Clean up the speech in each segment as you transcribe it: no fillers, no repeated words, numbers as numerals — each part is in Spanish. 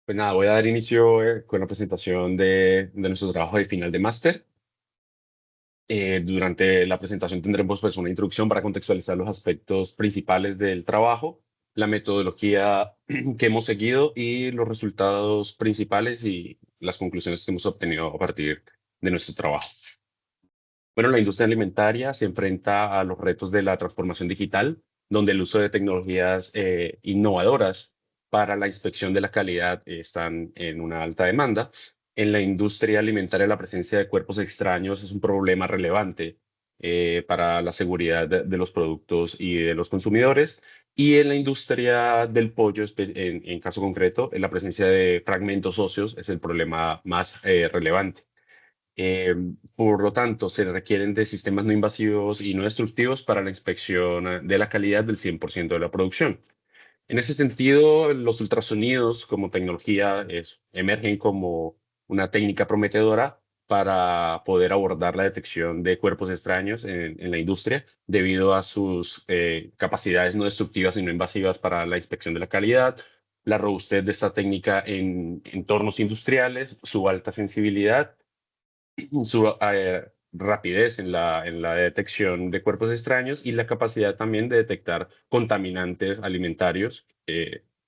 Pues nada, voy a dar inicio con la presentación de nuestro trabajo de final de máster. Durante la presentación tendremos pues una introducción para contextualizar los aspectos principales del trabajo, la metodología que hemos seguido y los resultados principales y las conclusiones que hemos obtenido a partir de nuestro trabajo. Bueno, la industria alimentaria se enfrenta a los retos de la transformación digital, donde el uso de tecnologías innovadoras para la inspección de la calidad están en una alta demanda. En la industria alimentaria, la presencia de cuerpos extraños es un problema relevante para la seguridad de los productos y de los consumidores. Y en la industria del pollo, en caso concreto, la presencia de fragmentos óseos es el problema más relevante. Eh, por lo tanto, se requieren de sistemas no invasivos y no destructivos para la inspección de la calidad del 100% de la producción. En ese sentido, los ultrasonidos como tecnología emergen como una técnica prometedora para poder abordar la detección de cuerpos extraños en la industria debido a sus capacidades no destructivas y no invasivas para la inspección de la calidad, la robustez de esta técnica en entornos industriales, su alta sensibilidad, su rapidez en la detección de cuerpos extraños y la capacidad también de detectar contaminantes alimentarios,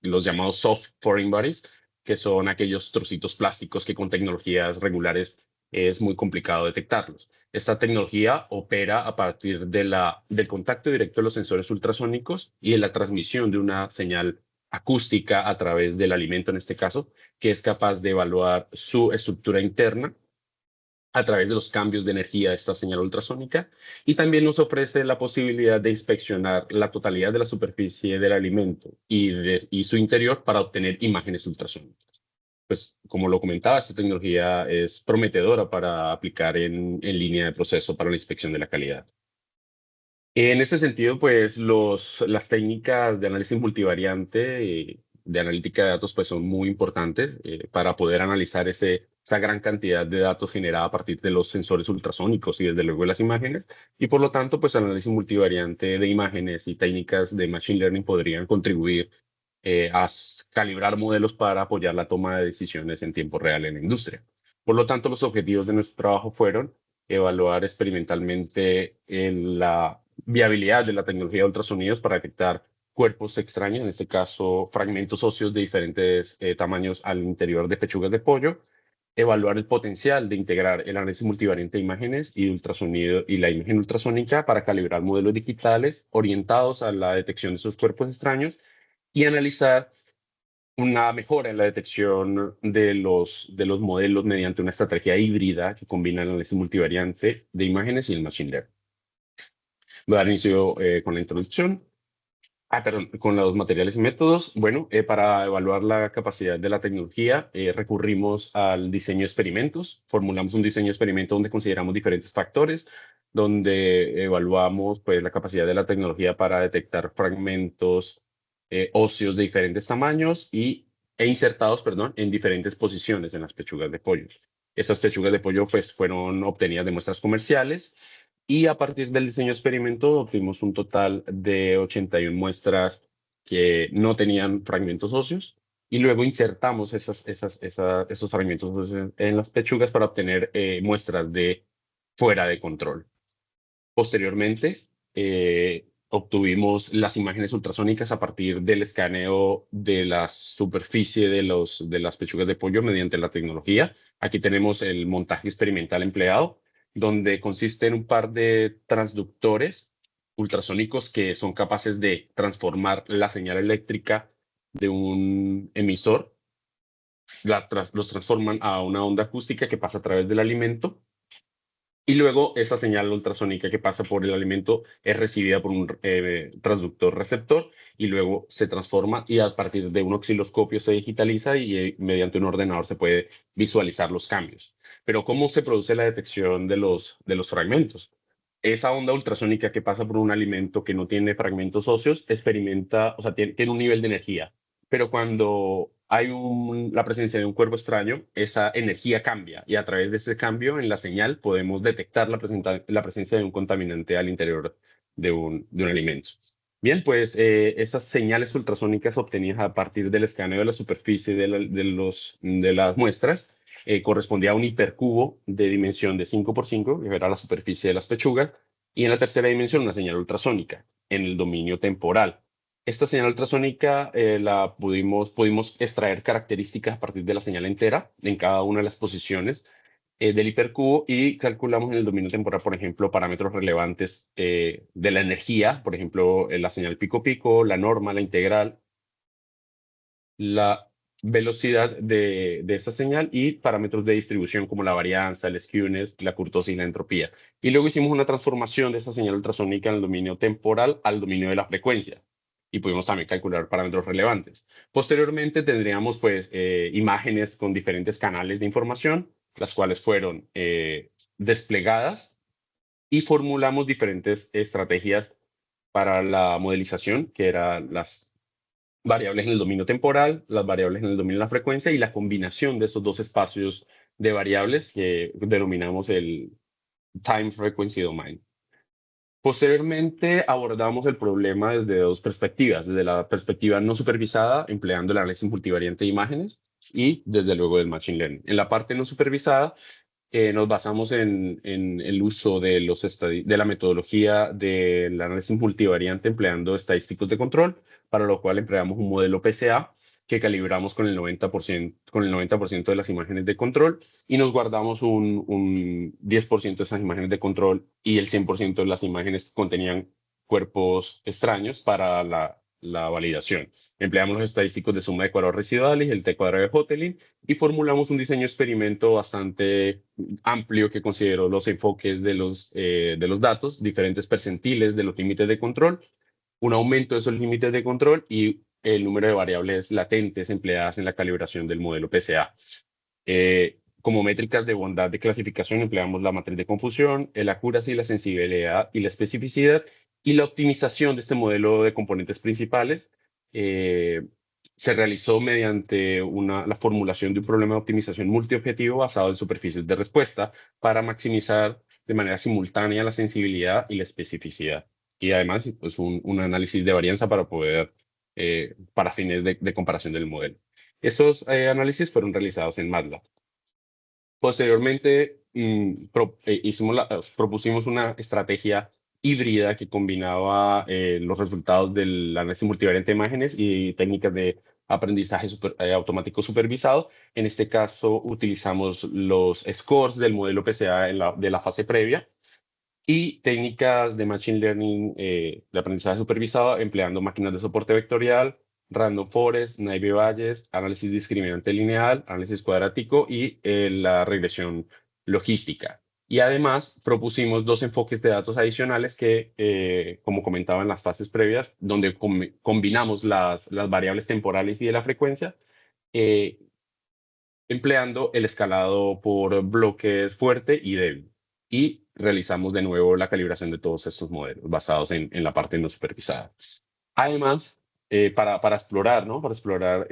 los llamados soft foreign bodies, que son aquellos trocitos plásticos que con tecnologías regulares es muy complicado detectarlos. Esta tecnología opera a partir del contacto directo de los sensores ultrasónicos y de la transmisión de una señal acústica a través del alimento, en este caso, que es capaz de evaluar su estructura interna a través de los cambios de energía de esta señal ultrasónica, y también nos ofrece la posibilidad de inspeccionar la totalidad de la superficie del alimento y su interior para obtener imágenes ultrasónicas. Pues como lo comentaba, esta tecnología es prometedora para aplicar en línea de proceso para la inspección de la calidad. En este sentido, pues las técnicas de análisis multivariante, de analítica de datos, pues son muy importantes para poder analizar esa gran cantidad de datos generada a partir de los sensores ultrasónicos y desde luego de las imágenes. Y por lo tanto, pues análisis multivariante de imágenes y técnicas de machine learning podrían contribuir calibrar modelos para apoyar la toma de decisiones en tiempo real en la industria. Por lo tanto, los objetivos de nuestro trabajo fueron evaluar experimentalmente la viabilidad de la tecnología de ultrasonidos para detectar cuerpos extraños, en este caso fragmentos óseos de diferentes tamaños al interior de pechugas de pollo, evaluar el potencial de integrar el análisis multivariante de imágenes y de ultrasonido y la imagen ultrasónica para calibrar modelos digitales orientados a la detección de esos cuerpos extraños y analizar una mejora en la detección de los modelos mediante una estrategia híbrida que combina el análisis multivariante de imágenes y el machine learning. Voy a dar inicio con la introducción. Perdón, con los materiales y métodos. Bueno, para evaluar la capacidad de la tecnología, recurrimos al diseño de experimentos. Formulamos un diseño de experimento donde consideramos diferentes factores, donde evaluamos pues, la capacidad de la tecnología para detectar fragmentos óseos de diferentes tamaños e insertados, perdón, en diferentes posiciones en las pechugas de pollo. Estas pechugas de pollo pues, fueron obtenidas de muestras comerciales y a partir del diseño de experimento obtuvimos un total de 81 muestras que no tenían fragmentos óseos y luego insertamos esos fragmentos óseos en las pechugas para obtener muestras de fuera de control. Posteriormente, obtuvimos las imágenes ultrasónicas a partir del escaneo de la superficie de las pechugas de pollo mediante la tecnología. Aquí tenemos el montaje experimental empleado, donde consiste en un par de transductores ultrasónicos que son capaces de transformar la señal eléctrica de un emisor, los transforman a una onda acústica que pasa a través del alimento y luego esa señal ultrasónica que pasa por el alimento es recibida por un transductor receptor y luego se transforma y a partir de un osciloscopio se digitaliza y mediante un ordenador se puede visualizar los cambios. Pero ¿cómo se produce la detección de los fragmentos? Esa onda ultrasónica que pasa por un alimento que no tiene fragmentos óseos experimenta, o sea, tiene un nivel de energía, pero cuando hay la presencia de un cuerpo extraño, esa energía cambia y a través de ese cambio en la señal podemos detectar la presencia de un contaminante al interior de un alimento. Bien, pues esas señales ultrasónicas obtenidas a partir del escaneo de la superficie de las muestras correspondía a un hipercubo de dimensión de 5 por 5, que era la superficie de las pechugas, y en la tercera dimensión una señal ultrasónica en el dominio temporal. Esta señal ultrasónica pudimos extraer características a partir de la señal entera en cada una de las posiciones del hipercubo y calculamos en el dominio temporal, por ejemplo, parámetros relevantes de la energía, por ejemplo, la señal pico-pico, la norma, la integral, la velocidad de esta señal y parámetros de distribución como la varianza, el skewness, la kurtosis y la entropía. Y luego hicimos una transformación de esta señal ultrasónica en el dominio temporal al dominio de la frecuencia. Y pudimos también calcular parámetros relevantes. Posteriormente tendríamos pues imágenes con diferentes canales de información, las cuales fueron desplegadas y formulamos diferentes estrategias para la modelización, que eran las variables en el dominio temporal, las variables en el dominio de la frecuencia y la combinación de esos dos espacios de variables que denominamos el time frequency domain. Posteriormente abordamos el problema desde dos perspectivas, desde la perspectiva no supervisada, empleando el análisis multivariante de imágenes, y desde luego del machine learning. En la parte no supervisada, nos basamos en el uso de la metodología del análisis multivariante empleando estadísticos de control, para lo cual empleamos un modelo PCA que calibramos con el 90% de las imágenes de control y nos guardamos un 10% de esas imágenes de control y el 100% de las imágenes contenían cuerpos extraños para la validación. Empleamos los estadísticos de suma de cuadrados residuales y el T cuadrado de Hotelling y formulamos un diseño experimento bastante amplio que consideró los enfoques de los datos, diferentes percentiles de los límites de control, un aumento de esos límites de control y el número de variables latentes empleadas en la calibración del modelo PCA. Como métricas de bondad de clasificación empleamos la matriz de confusión, el accuracy, la sensibilidad y la especificidad, y la optimización de este modelo de componentes principales se realizó mediante la formulación de un problema de optimización multiobjetivo basado en superficies de respuesta para maximizar de manera simultánea la sensibilidad y la especificidad. Y además, pues, un análisis de varianza para fines de comparación del modelo. Estos análisis fueron realizados en MATLAB. Posteriormente, propusimos una estrategia híbrida que combinaba los resultados del análisis multivariante de imágenes y técnicas de aprendizaje automático supervisado. En este caso, utilizamos los scores del modelo PCA de la fase previa y técnicas de Machine Learning de aprendizaje supervisado empleando máquinas de soporte vectorial, Random Forest, Naive Bayes, análisis discriminante lineal, análisis cuadrático y la regresión logística. Y además propusimos dos enfoques de datos adicionales que, como comentaba en las fases previas, donde combinamos las variables temporales y de la frecuencia, eh, empleando el escalado por bloques fuerte y débil. Y realizamos de nuevo la calibración de todos estos modelos basados en la parte no supervisada. Además, para explorar, ¿no? Para explorar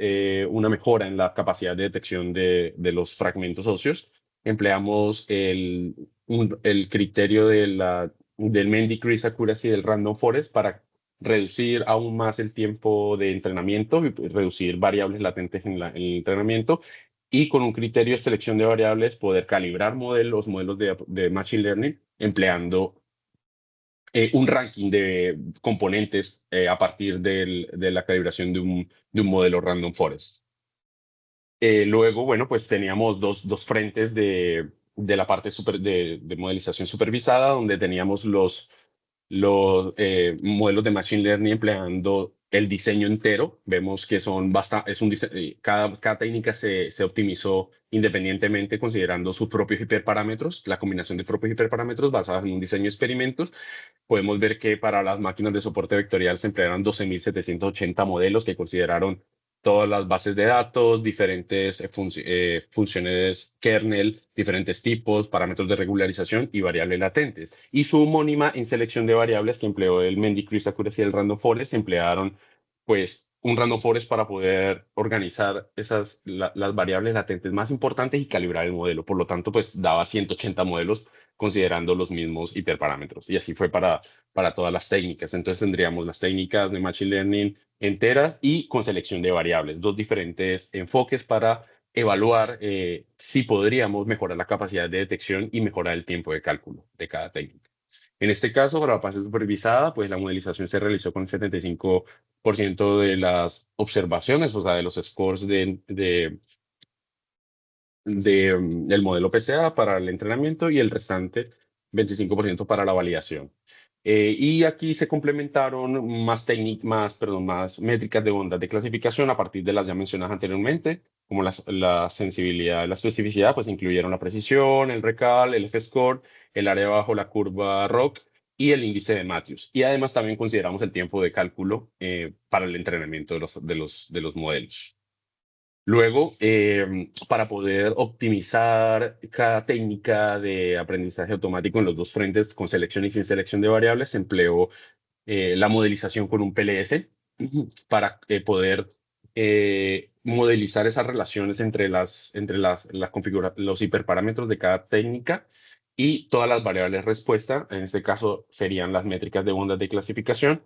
una mejora en la capacidad de detección de los fragmentos óseos, empleamos el criterio del mean decrease accuracy del random forest para reducir aún más el tiempo de entrenamiento y reducir variables latentes en el entrenamiento y con un criterio de selección de variables poder calibrar modelos de Machine Learning empleando un ranking de componentes a partir de la calibración de un modelo Random Forest. Luego, bueno, pues teníamos dos frentes de la parte de modelización supervisada, donde teníamos los modelos de Machine Learning empleando el diseño entero. Vemos que cada técnica se optimizó independientemente considerando sus propios hiperparámetros, la combinación de propios hiperparámetros basados en un diseño de experimentos. Podemos ver que para las máquinas de soporte vectorial se emplearon 12.780 modelos que consideraron todas las bases de datos, diferentes funciones kernel, diferentes tipos, parámetros de regularización y variables latentes. Y su homónima en selección de variables que empleó el mean decrease accuracy del random forest, emplearon pues un random forest para poder organizar las variables latentes más importantes y calibrar el modelo. Por lo tanto, pues daba 180 modelos considerando los mismos hiperparámetros. Y así fue para todas las técnicas. Entonces tendríamos las técnicas de Machine Learning enteras y con selección de variables, dos diferentes enfoques para evaluar si podríamos mejorar la capacidad de detección y mejorar el tiempo de cálculo de cada técnica. En este caso, para la fase supervisada, pues la modelización se realizó con 75% de las observaciones, o sea, de los scores del modelo PCA para el entrenamiento y el restante 25% para la validación. Y aquí se complementaron más métricas de ondas de clasificación a partir de las ya mencionadas anteriormente, como la sensibilidad, la especificidad, pues incluyeron la precisión, el recal, el F-score, el área bajo la curva ROC y el índice de Matthews. Y además también consideramos el tiempo de cálculo para el entrenamiento de los modelos. Luego, para poder optimizar cada técnica de aprendizaje automático en los dos frentes, con selección y sin selección de variables, se empleó la modelización con un PLS para poder modelizar esas relaciones entre los hiperparámetros de cada técnica y todas las variables respuesta. En este caso, serían las métricas de ondas de clasificación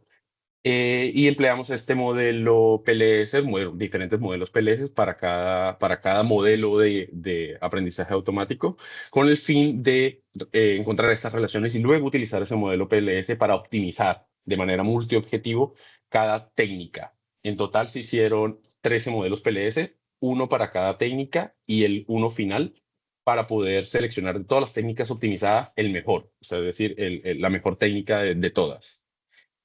y empleamos este modelo PLS, diferentes modelos PLS para cada modelo de aprendizaje automático, con el fin de encontrar estas relaciones y luego utilizar ese modelo PLS para optimizar de manera multiobjetivo cada técnica. En total se hicieron 13 modelos PLS, uno para cada técnica y el uno final para poder seleccionar de todas las técnicas optimizadas el mejor, o sea, es decir, la mejor técnica de todas.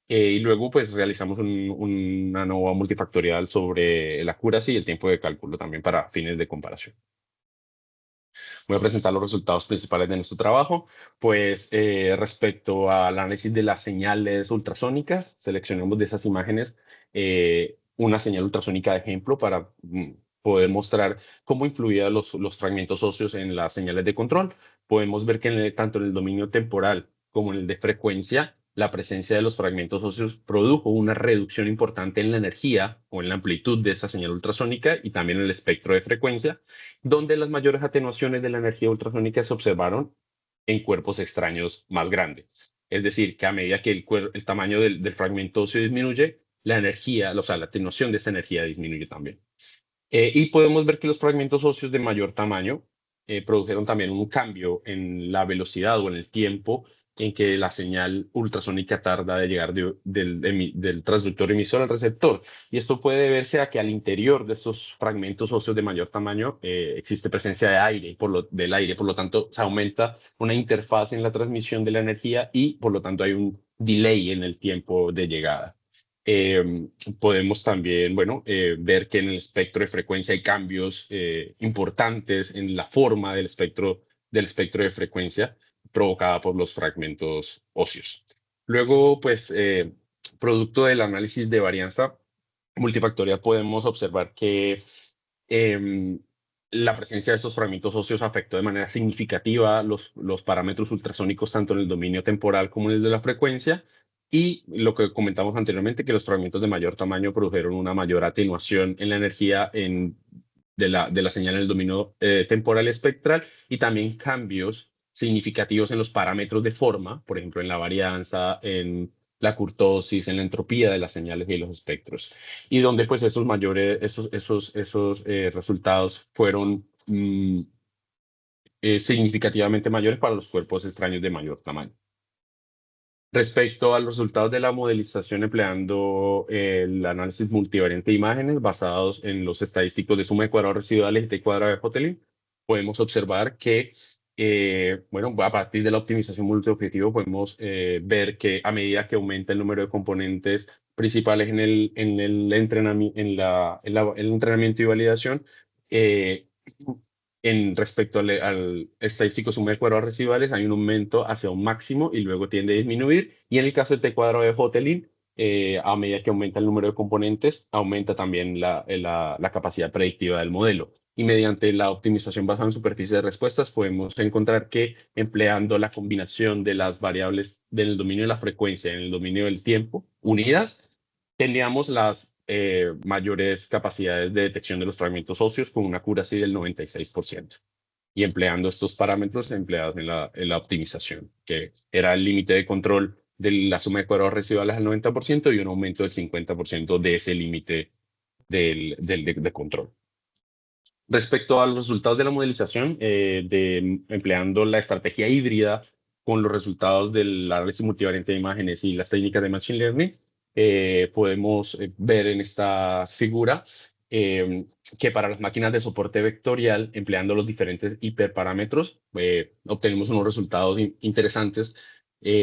Y luego, pues, realizamos una nueva multifactorial sobre el accuracy y el tiempo de cálculo también para fines de comparación. Voy a presentar los resultados principales de nuestro trabajo. Pues, respecto al análisis de las señales ultrasónicas, seleccionamos de esas imágenes una señal ultrasónica de ejemplo para poder mostrar cómo influían los fragmentos óseos en las señales de control. Podemos ver que tanto en el dominio temporal como en el de frecuencia, la presencia de los fragmentos óseos produjo una reducción importante en la energía o en la amplitud de esa señal ultrasónica y también en el espectro de frecuencia, donde las mayores atenuaciones de la energía ultrasónica se observaron en cuerpos extraños más grandes. Es decir, que a medida que el tamaño del fragmento óseo disminuye, la energía, o sea, la atenuación de esta energía disminuye también. Y podemos ver que los fragmentos óseos de mayor tamaño produjeron también un cambio en la velocidad o en el tiempo en que la señal ultrasónica tarda de llegar del transductor emisor al receptor. Y esto puede deberse a que al interior de estos fragmentos óseos de mayor tamaño existe presencia de aire, del aire, por lo tanto se aumenta una interfaz en la transmisión de la energía y por lo tanto hay un delay en el tiempo de llegada. Podemos también, bueno, ver que en el espectro de frecuencia hay cambios importantes en la forma del espectro de frecuencia provocada por los fragmentos óseos. Luego, pues, producto del análisis de varianza multifactorial, podemos observar que la presencia de estos fragmentos óseos afectó de manera significativa los parámetros ultrasónicos tanto en el dominio temporal como en el de la frecuencia, y lo que comentamos anteriormente, que los fragmentos de mayor tamaño produjeron una mayor atenuación en la energía de la señal en el dominio temporal espectral y también cambios significativos en los parámetros de forma, por ejemplo, en la varianza, en la curtosis, en la entropía de las señales y los espectros. Y donde pues esos resultados fueron significativamente mayores para los cuerpos extraños de mayor tamaño. Respecto a los resultados de la modelización empleando el análisis multivariante de imágenes basados en los estadísticos de suma de cuadrados residuales y de cuadrado de Hotelling, podemos observar que, bueno, a partir de la optimización multiobjetivo podemos ver que a medida que aumenta el número de componentes principales en el entrenamiento y validación, respecto al estadístico suma de cuadrados residuales, hay un aumento hacia un máximo y luego tiende a disminuir. Y en el caso del T-cuadrado de Hotelling, a medida que aumenta el número de componentes, aumenta también la capacidad predictiva del modelo. Y mediante la optimización basada en superficie de respuestas, podemos encontrar que empleando la combinación de las variables del dominio de la frecuencia y en el dominio del tiempo unidas, teníamos las mayores capacidades de detección de los fragmentos óseos con una accuracy del 96%. Y empleando estos parámetros empleados en la optimización, que era el límite de control de la suma de cuadrados residuales al 90% y un aumento del 50% de ese límite de control. Respecto a los resultados de la modelización, empleando la estrategia híbrida con los resultados del análisis multivariante de imágenes y las técnicas de Machine Learning, podemos ver en esta figura que para las máquinas de soporte vectorial, empleando los diferentes hiperparámetros, obtenemos unos resultados interesantes,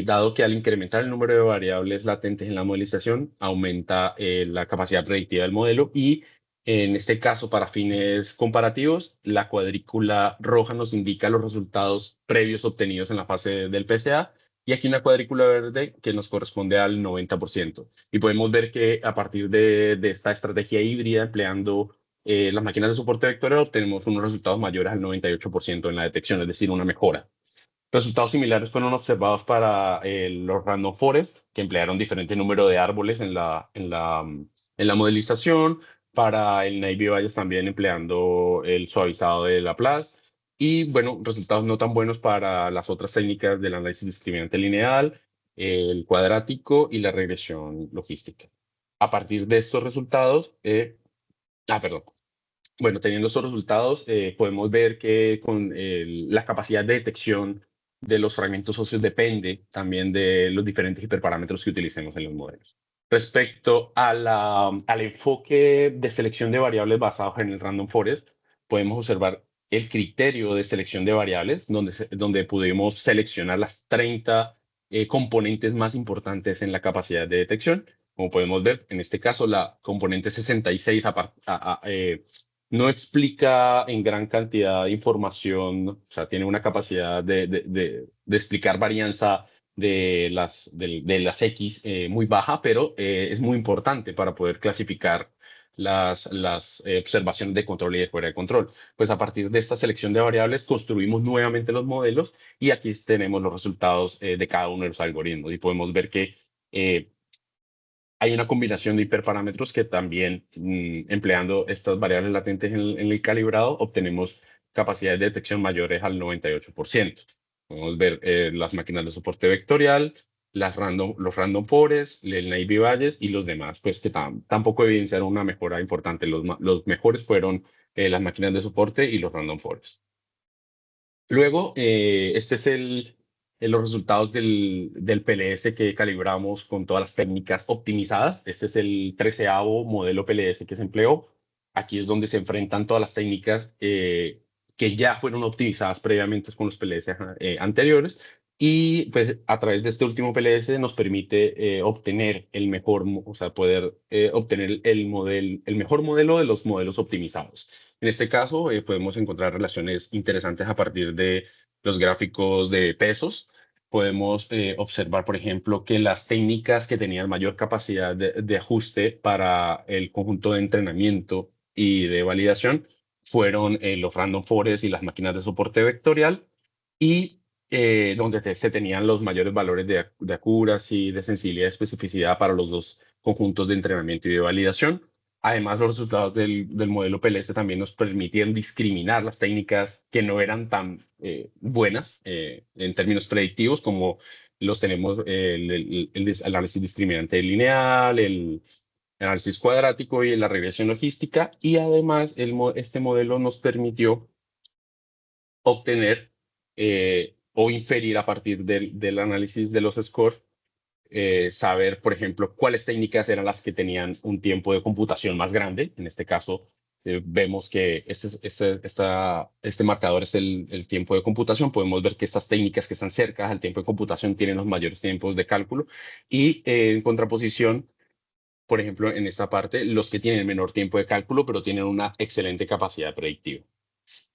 dado que al incrementar el número de variables latentes en la modelización, aumenta la capacidad predictiva del modelo y en este caso, para fines comparativos, la cuadrícula roja nos indica los resultados previos obtenidos en la fase del PCA y aquí una cuadrícula verde que nos corresponde al 90%. Y podemos ver que a partir de esta estrategia híbrida, empleando las máquinas de soporte vectorial, obtenemos unos resultados mayores al 98% en la detección, es decir, una mejora. Resultados similares fueron observados para los random forest, que emplearon diferente número de árboles en la modelización, para el Navy Bayes también empleando el suavizado de Laplace, y bueno, resultados no tan buenos para las otras técnicas del análisis discriminante lineal, el cuadrático y la regresión logística. A partir de estos resultados, perdón. Bueno, teniendo estos resultados, podemos ver que con la capacidad de detección de los fragmentos óseos depende también de los diferentes hiperparámetros que utilicemos en los modelos. Respecto al enfoque de selección de variables basados en el Random Forest, podemos observar el criterio de selección de variables, donde pudimos seleccionar las 30 componentes más importantes en la capacidad de detección. Como podemos ver, en este caso, la componente 66 no explica en gran cantidad de información, o sea, tiene una capacidad de explicar varianza de las X muy baja, pero es muy importante para poder clasificar las observaciones de control y de fuera de control. Pues a partir de esta selección de variables construimos nuevamente los modelos y aquí tenemos los resultados de cada uno de los algoritmos y podemos ver que hay una combinación de hiperparámetros que también, empleando estas variables latentes en el calibrado, obtenemos capacidades de detección mayores al 98%. Podemos ver las máquinas de soporte vectorial, los random forest, el Navy Bayes y los demás, pues que tampoco evidenciaron una mejora importante. Los mejores fueron las máquinas de soporte y los random forest. Luego, este es los resultados del PLS que calibramos con todas las técnicas optimizadas. Este es el 13º modelo PLS que se empleó. Aquí es donde se enfrentan todas las técnicas que ya fueron optimizadas previamente con los PLS anteriores. Y pues a través de este último PLS nos permite obtener el mejor, o sea, poder obtener el mejor modelo de los modelos optimizados. En este caso, podemos encontrar relaciones interesantes a partir de los gráficos de pesos. Podemos observar, por ejemplo, que las técnicas que tenían mayor capacidad de ajuste para el conjunto de entrenamiento y de validación fueron los random forest y las máquinas de soporte vectorial, y donde se tenían los mayores valores de accuracy, de sensibilidad y especificidad para los dos conjuntos de entrenamiento y de validación. Además, los resultados del modelo PLS también nos permitían discriminar las técnicas que no eran tan buenas en términos predictivos, como los tenemos el análisis discriminante lineal, el análisis cuadrático y la regresión logística. Y además, este modelo nos permitió obtener o inferir a partir del análisis de los scores, saber, por ejemplo, cuáles técnicas eran las que tenían un tiempo de computación más grande. En este caso, vemos que este marcador es el tiempo de computación. Podemos ver que estas técnicas que están cerca al tiempo de computación tienen los mayores tiempos de cálculo y en contraposición, por ejemplo, en esta parte, los que tienen menor tiempo de cálculo, pero tienen una excelente capacidad predictiva.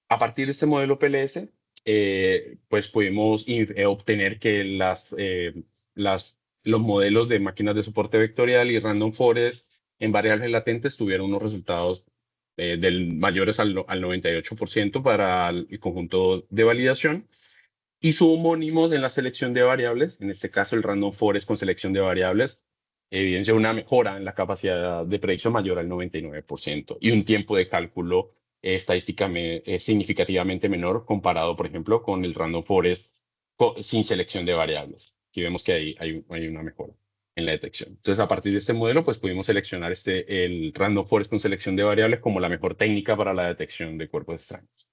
A partir de este modelo PLS, pues pudimos obtener que los modelos de máquinas de soporte vectorial y random forest en variables latentes tuvieron unos resultados mayores al 98% para el conjunto de validación, y su homónimos en la selección de variables, en este caso el random forest con selección de variables, evidencia una mejora en la capacidad de predicción mayor al 99% y un tiempo de cálculo significativamente menor comparado, por ejemplo, con el Random Forest sin selección de variables. Aquí vemos que hay una mejora en la detección. Entonces, a partir de este modelo, pues pudimos seleccionar el Random Forest con selección de variables como la mejor técnica para la detección de cuerpos extraños.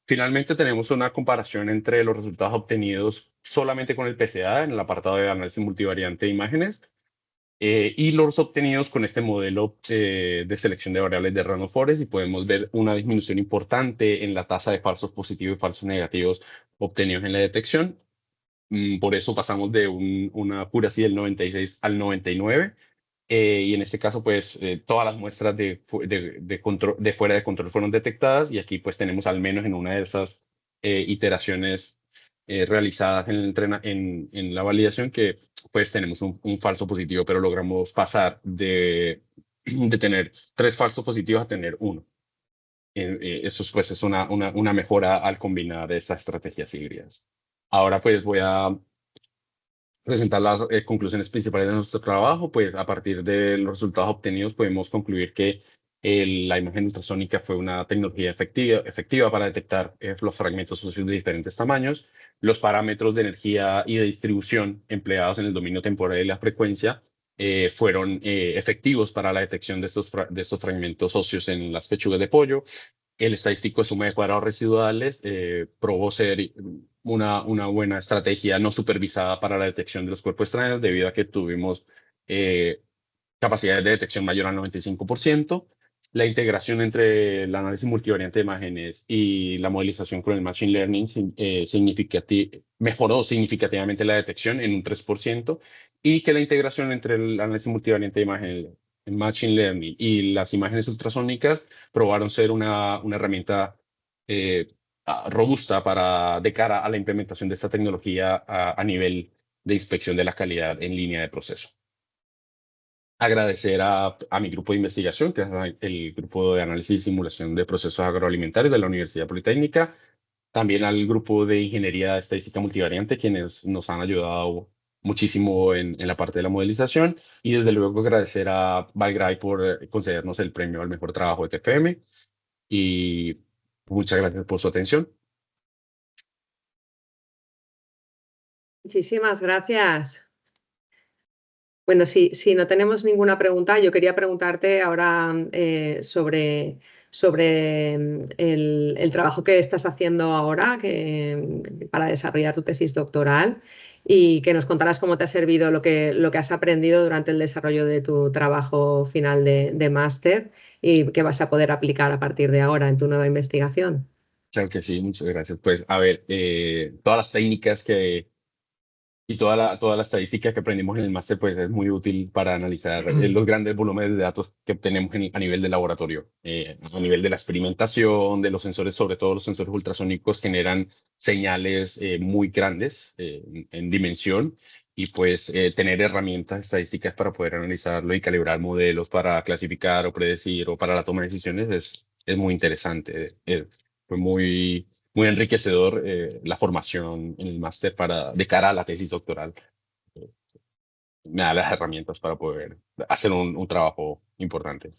Finalmente, tenemos una comparación entre los resultados obtenidos solamente con el PCA en el apartado de análisis multivariante de imágenes y los obtenidos con este modelo de selección de variables de Random Forest, y podemos ver una disminución importante en la tasa de falsos positivos y falsos negativos obtenidos en la detección. Por eso pasamos de una accuracy del 96 al 99. Y en este caso, pues, todas las muestras de fuera de control fueron detectadas, y aquí pues tenemos al menos en una de esas iteraciones realizadas en la validación que pues tenemos un falso positivo, pero logramos pasar de tener 3 falsos positivos a tener uno. Eso pues es una mejora al combinar estas estrategias híbridas. Ahora pues voy a presentar las conclusiones principales de nuestro trabajo. Pues a partir de los resultados obtenidos podemos concluir que la imagen ultrasónica fue una tecnología efectiva para detectar los fragmentos óseos de diferentes tamaños. Los parámetros de energía y de distribución empleados en el dominio temporal y la frecuencia fueron efectivos para la detección de estos fragmentos óseos en las pechugas de pollo. El estadístico de suma de cuadrados residuales probó ser una buena estrategia no supervisada para la detección de los cuerpos extraños, debido a que tuvimos eh, capacidades de detección mayor al 95%. La integración entre el análisis multivariante de imágenes y la modelización con el Machine Learning mejoró significativamente la detección en un 3%, y que la integración entre el análisis multivariante de imágenes, el Machine Learning y las imágenes ultrasónicas probaron ser una herramienta eh, robusta de cara a la implementación de esta tecnología a nivel de inspección de la calidad en línea de proceso. Agradecer a mi grupo de investigación, que es el grupo de análisis y simulación de procesos agroalimentarios de la Universidad Politécnica, también al grupo de ingeniería estadística multivariante, quienes nos han ayudado muchísimo en la parte de la modelización, y desde luego agradecer a Valgray por concedernos el premio al mejor trabajo de TFM, y muchas gracias por su atención. Muchísimas gracias. Bueno, si no tenemos ninguna pregunta, yo quería preguntarte ahora sobre el trabajo que estás haciendo ahora para desarrollar tu tesis doctoral, y que nos contaras cómo te ha servido lo que has aprendido durante el desarrollo de tu trabajo final de máster, y que vas a poder aplicar a partir de ahora en tu nueva investigación. Claro que sí, muchas gracias. Pues a ver, todas las técnicas y toda la estadística que aprendimos en el máster, pues es muy útil para analizar los grandes volúmenes de datos que obtenemos a nivel de laboratorio. A nivel de la experimentación, de los sensores, sobre todo los sensores ultrasónicos, generan señales muy grandes en dimensión, y pues tener herramientas estadísticas para poder analizarlo y calibrar modelos para clasificar o predecir o para la toma de decisiones es muy interesante. Fue muy enriquecedor la formación en el máster de cara a la tesis doctoral. Eh, Me da las herramientas para poder hacer un trabajo importante.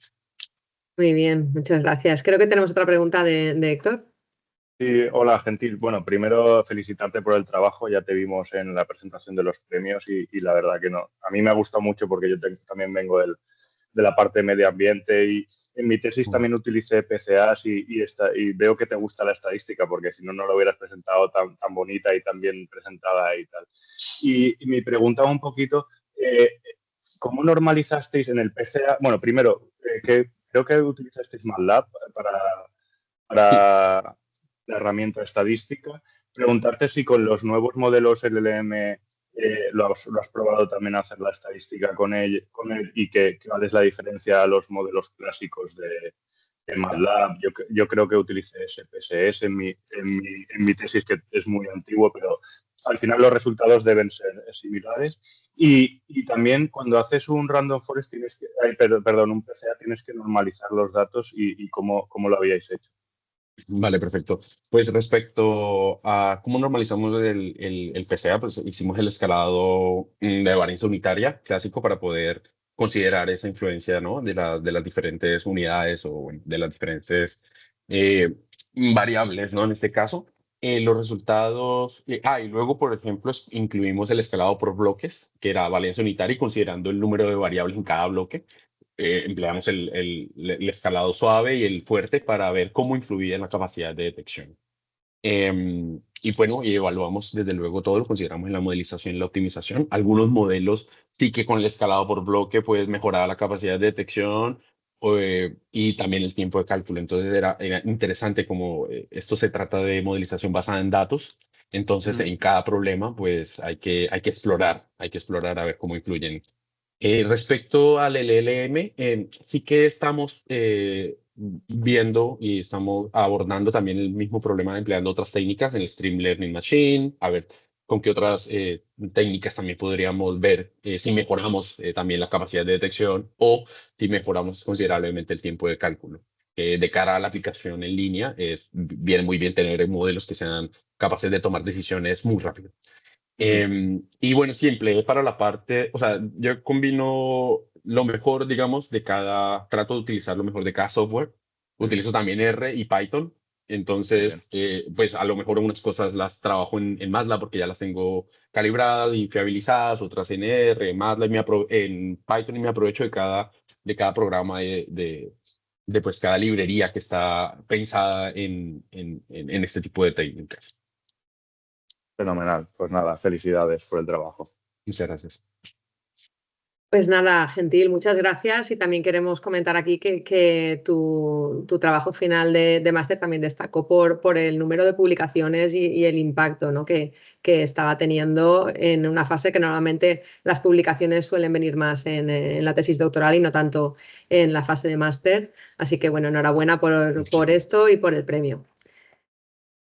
Muy bien, muchas gracias. Creo que tenemos otra pregunta de Héctor. Sí, hola, Gentil. Bueno, primero felicitarte por el trabajo. Ya te vimos en la presentación de los premios y la verdad que no. A mí me ha gustado mucho porque yo también vengo de la parte de medio ambiente y en mi tesis también utilicé PCAs y veo que te gusta la estadística, porque si no, no lo hubieras presentado tan bonita y tan bien presentada y tal. Y me preguntaba un poquito, ¿cómo normalizasteis en el PCA? Bueno, primero, creo que utilizasteis MATLAB Sí, para la herramienta estadística. Preguntarte si con los nuevos modelos LLM lo has probado también a hacer la estadística con él y cuál es la diferencia a los modelos clásicos de MATLAB. Yo creo que utilicé SPSS en mi tesis, que es muy antiguo, pero al final los resultados deben ser similares. Y también cuando haces un random forest, un PCA, tienes que normalizar los datos y cómo lo habíais hecho. Vale, perfecto. Pues respecto a cómo normalizamos el PCA, pues hicimos el escalado de varianza unitaria clásico para poder considerar esa influencia, ¿no? De las diferentes unidades o bueno, de las diferentes eh, variables, ¿no? En este caso, los resultados. Y luego, por ejemplo, incluimos el escalado por bloques, que era varianza unitaria y considerando el número de variables en cada bloque empleamos el escalado suave y el fuerte para ver cómo influía en la capacidad de detección. Y bueno, y evaluamos desde luego todo, lo consideramos en la modelización y la optimización. Algunos modelos sí que con el escalado por bloque puedes mejorar la capacidad de detección y también el tiempo de cálculo. Entonces era interesante como esto se trata de modelización basada en datos. Entonces en cada problema pues hay que explorar a ver cómo influyen respecto al LLM, sí que estamos viendo y estamos abordando también el mismo problema empleando otras técnicas en el Stream Learning Machine, a ver con qué otras técnicas también podríamos ver si mejoramos también la capacidad de detección o si mejoramos considerablemente el tiempo de cálculo. De cara a la aplicación en línea, viene muy bien tener modelos que sean capaces de tomar decisiones muy rápido. Y bueno, sí, empleé para la parte, o sea, yo combino lo mejor, digamos, trato de utilizar lo mejor de cada software. Utilizo también R y Python. Entonces, pues a lo mejor unas cosas las trabajo en MATLAB porque ya las tengo calibradas y fiabilizadas, otras en R, MATLAB, en Python y me aprovecho de cada programa de pues cada librería que está pensada en este tipo de técnicas. Fenomenal. Pues nada, felicidades por el trabajo. Muchas gracias. Pues nada, Gentil, muchas gracias y también queremos comentar aquí que tu trabajo final de máster también destacó por el número de publicaciones y el impacto, ¿no? que estaba teniendo en una fase que normalmente las publicaciones suelen venir más en la tesis doctoral y no tanto en la fase de máster. Así que bueno, enhorabuena por esto y por el premio.